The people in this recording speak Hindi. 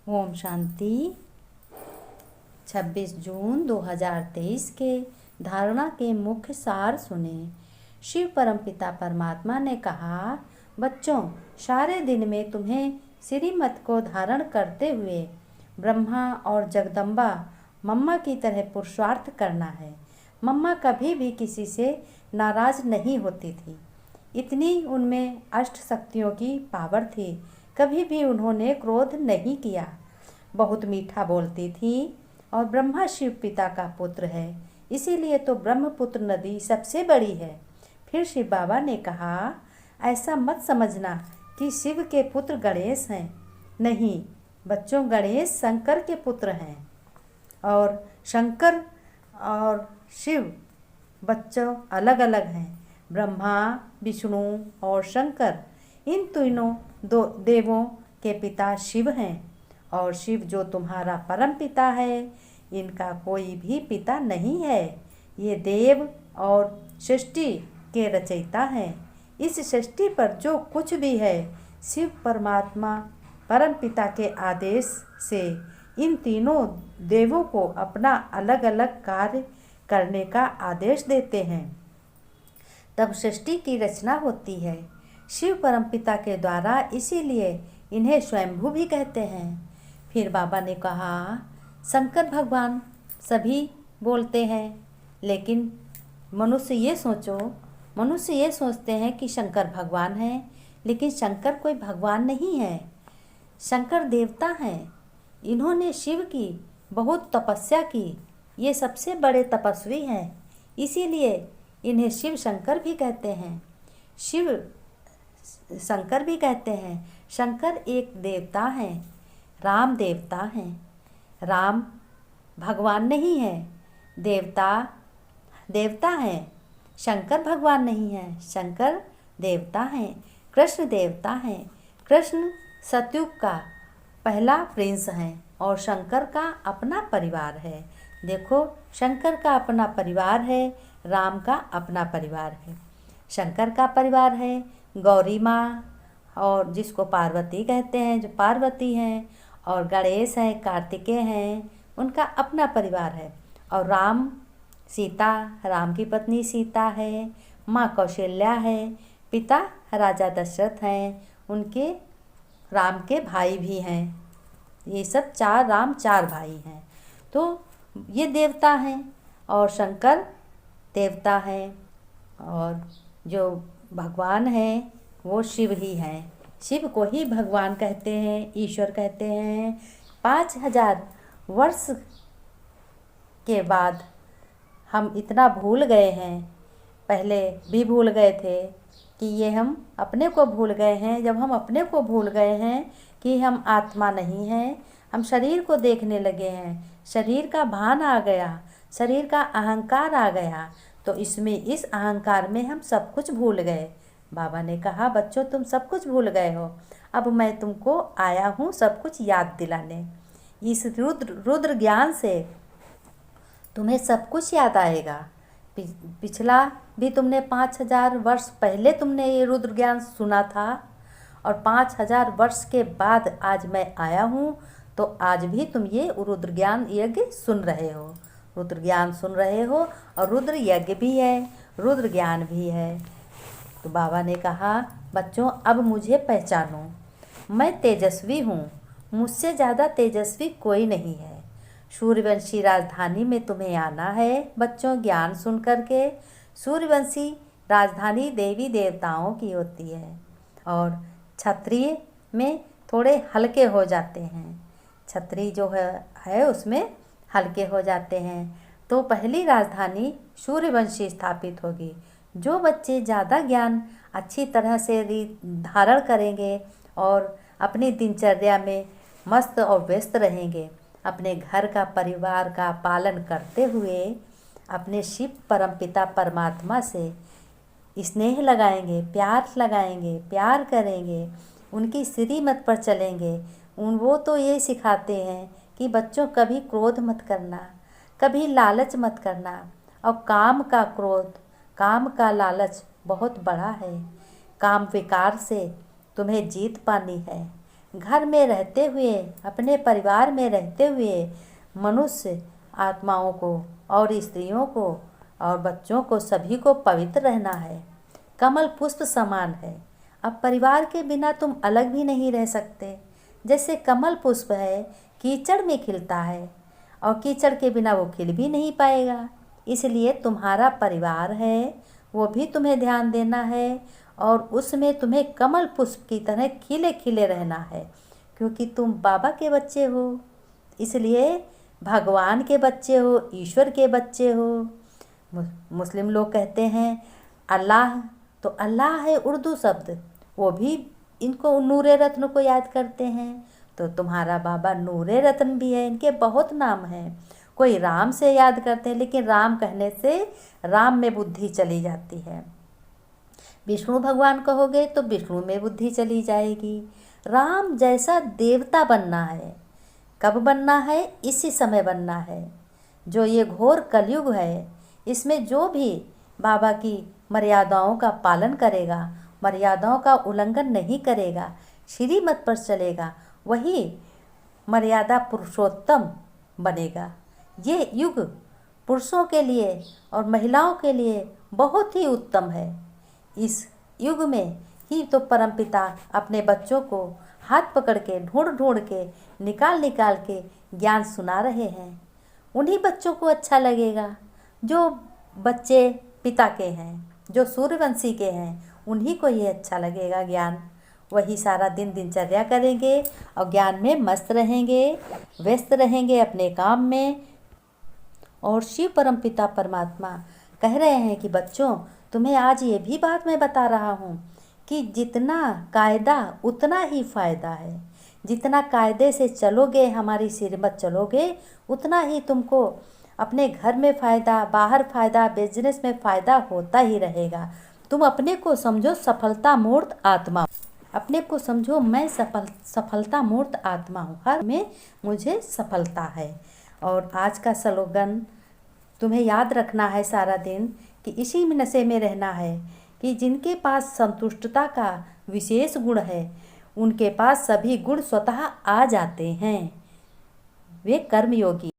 ओम शांति। 26 जून 2023 के धारणा के मुख्य सार सुने। शिव परमपिता परमात्मा ने कहा, बच्चों, सारे दिन में तुम्हें श्रीमत को धारण करते हुए ब्रह्मा और जगदम्बा मम्मा की तरह पुरुषार्थ करना है। मम्मा कभी भी किसी से नाराज नहीं होती थी। इतनी उनमें अष्ट शक्तियों की पावर थी। कभी भी उन्होंने क्रोध नहीं किया। बहुत मीठा बोलती थी और ब्रह्मा शिव पिता का पुत्र है, इसीलिए तो ब्रह्मपुत्र नदी सबसे बड़ी है। फिर शिव बाबा ने कहा, ऐसा मत समझना कि शिव के पुत्र गणेश हैं। नहीं बच्चों, गणेश शंकर के पुत्र हैं और शंकर और शिव बच्चों अलग अलग हैं। ब्रह्मा, विष्णु और शंकर, इन तीनों दो देवों के पिता शिव हैं और शिव जो तुम्हारा परम पिता है, इनका कोई भी पिता नहीं है। ये देव और सृष्टि के रचयिता हैं। इस सृष्टि पर जो कुछ भी है, शिव परमात्मा परम पिता के आदेश से इन तीनों देवों को अपना अलग अलग कार्य करने का आदेश देते हैं, तब सृष्टि की रचना होती है शिव परमपिता के द्वारा। इसीलिए इन्हें स्वयंभू भी कहते हैं। फिर बाबा ने कहा, शंकर भगवान सभी बोलते हैं, लेकिन मनुष्य ये सोचते हैं कि शंकर भगवान हैं, लेकिन शंकर कोई भगवान नहीं है। शंकर देवता हैं। इन्होंने शिव की बहुत तपस्या की। ये सबसे बड़े तपस्वी हैं, इसीलिए इन्हें शिव शंकर भी कहते हैं। शिव शंकर भी कहते हैं। शंकर एक देवता हैं, राम देवता हैं। राम भगवान नहीं है, देवता हैं। शंकर भगवान नहीं है, शंकर देवता हैं। कृष्ण देवता हैं। कृष्ण सतयुग का पहला प्रिंस हैं और शंकर का अपना परिवार है। देखो, शंकर का अपना परिवार है, राम का अपना परिवार है। शंकर का परिवार है गौरी माँ, और जिसको पार्वती कहते हैं, जो पार्वती हैं, और गणेश हैं, कार्तिकेय हैं, उनका अपना परिवार है। और राम, सीता, राम की पत्नी सीता है, माँ कौशल्या है, पिता राजा दशरथ हैं, उनके राम के भाई भी हैं। ये सब राम चार भाई हैं। तो ये देवता हैं और शंकर देवता हैं, और जो भगवान हैं वो शिव ही हैं। शिव को ही भगवान कहते हैं, ईश्वर कहते हैं। 5000 वर्ष के बाद हम इतना भूल गए हैं। पहले भी भूल गए थे कि ये हम अपने को भूल गए हैं। जब हम अपने को भूल गए हैं कि हम आत्मा नहीं हैं, हम शरीर को देखने लगे हैं, शरीर का भान आ गया, शरीर का अहंकार आ गया, तो इस अहंकार में हम सब कुछ भूल गए। बाबा ने कहा, बच्चों तुम सब कुछ भूल गए हो, अब मैं तुमको आया हूँ सब कुछ याद दिलाने। इस रुद्र ज्ञान से तुम्हें सब कुछ याद आएगा। पिछला भी तुमने 5000 वर्ष पहले तुमने ये रुद्र ज्ञान सुना था, और 5000 वर्ष के बाद आज मैं आया हूँ, तो आज भी तुम ये रुद्र ज्ञान यज्ञ सुन रहे हो। रुद्र ज्ञान सुन रहे हो और रुद्र यज्ञ भी है, रुद्र ज्ञान भी है। तो बाबा ने कहा, बच्चों अब मुझे पहचानो, मैं तेजस्वी हूँ, मुझसे ज़्यादा तेजस्वी कोई नहीं है। सूर्यवंशी राजधानी में तुम्हें आना है बच्चों, ज्ञान सुन करके। सूर्यवंशी राजधानी देवी देवताओं की होती है और क्षत्रिय में थोड़े हल्के हो जाते हैं। क्षत्रिय जो है उसमें हल्के हो जाते हैं। तो पहली राजधानी सूर्यवंशी स्थापित होगी। जो बच्चे ज़्यादा ज्ञान अच्छी तरह से धारण करेंगे और अपनी दिनचर्या में मस्त और व्यस्त रहेंगे, अपने घर का परिवार का पालन करते हुए अपने शिव परमपिता परमात्मा से स्नेह लगाएंगे, प्यार करेंगे, उनकी श्रीमत पर चलेंगे। वो तो ये सिखाते हैं कि बच्चों कभी क्रोध मत करना, कभी लालच मत करना, और काम का क्रोध, काम का लालच बहुत बड़ा है। काम विकार से तुम्हें जीत पानी है। घर में रहते हुए, अपने परिवार में रहते हुए मनुष्य आत्माओं को और स्त्रियों को और बच्चों को सभी को पवित्र रहना है। कमल पुष्प समान है। अब परिवार के बिना तुम अलग भी नहीं रह सकते। जैसे कमल पुष्प है, कीचड़ में खिलता है और कीचड़ के बिना वो खिल भी नहीं पाएगा। इसलिए तुम्हारा परिवार है, वो भी तुम्हें ध्यान देना है और उसमें तुम्हें कमल पुष्प की तरह खिले खिले रहना है, क्योंकि तुम बाबा के बच्चे हो, इसलिए भगवान के बच्चे हो, ईश्वर के बच्चे हो। मुस्लिम लोग कहते हैं अल्लाह, तो अल्लाह है उर्दू शब्द, वो भी इनको नूरे रत्न को याद करते हैं। तो तुम्हारा बाबा नूरे रत्न भी है। इनके बहुत नाम हैं। कोई राम से याद करते हैं, लेकिन राम कहने से राम में बुद्धि चली जाती है। विष्णु भगवान कहोगे तो विष्णु में बुद्धि चली जाएगी। राम जैसा देवता बनना है। कब बनना है? इसी समय बनना है। जो ये घोर कलयुग है, इसमें जो भी बाबा की मर्यादाओं का पालन करेगा, मर्यादाओं का उल्लंघन नहीं करेगा, श्रीमत पर चलेगा, वही मर्यादा पुरुषोत्तम बनेगा। ये युग पुरुषों के लिए और महिलाओं के लिए बहुत ही उत्तम है। इस युग में ही तो परमपिता अपने बच्चों को हाथ पकड़ के ढूंढ ढूंढ के निकाल के ज्ञान सुना रहे हैं। उन्हीं बच्चों को अच्छा लगेगा जो बच्चे पिता के हैं, जो सूर्यवंशी के हैं, उन्हीं को ये अच्छा लगेगा ज्ञान। वही सारा दिन दिनचर्या करेंगे और ज्ञान में मस्त रहेंगे, व्यस्त रहेंगे अपने काम में। और शिव परमपिता परमात्मा कह रहे हैं कि बच्चों, तुम्हें आज ये भी बात मैं बता रहा हूँ कि जितना कायदा उतना ही फ़ायदा है। जितना कायदे से चलोगे, हमारी श्रीमत चलोगे, उतना ही तुमको अपने घर में फ़ायदा, बाहर फ़ायदा, बिजनेस में फ़ायदा होता ही रहेगा। तुम अपने को समझो सफलता मूर्त आत्मा, अपने को समझो मैं सफलता मूर्त आत्मा हूँ, हर में मुझे सफलता है। और आज का स्लोगन तुम्हें याद रखना है सारा दिन कि इसी में नशे में रहना है कि जिनके पास संतुष्टता का विशेष गुण है, उनके पास सभी गुण स्वतः आ जाते हैं। वे कर्मयोगी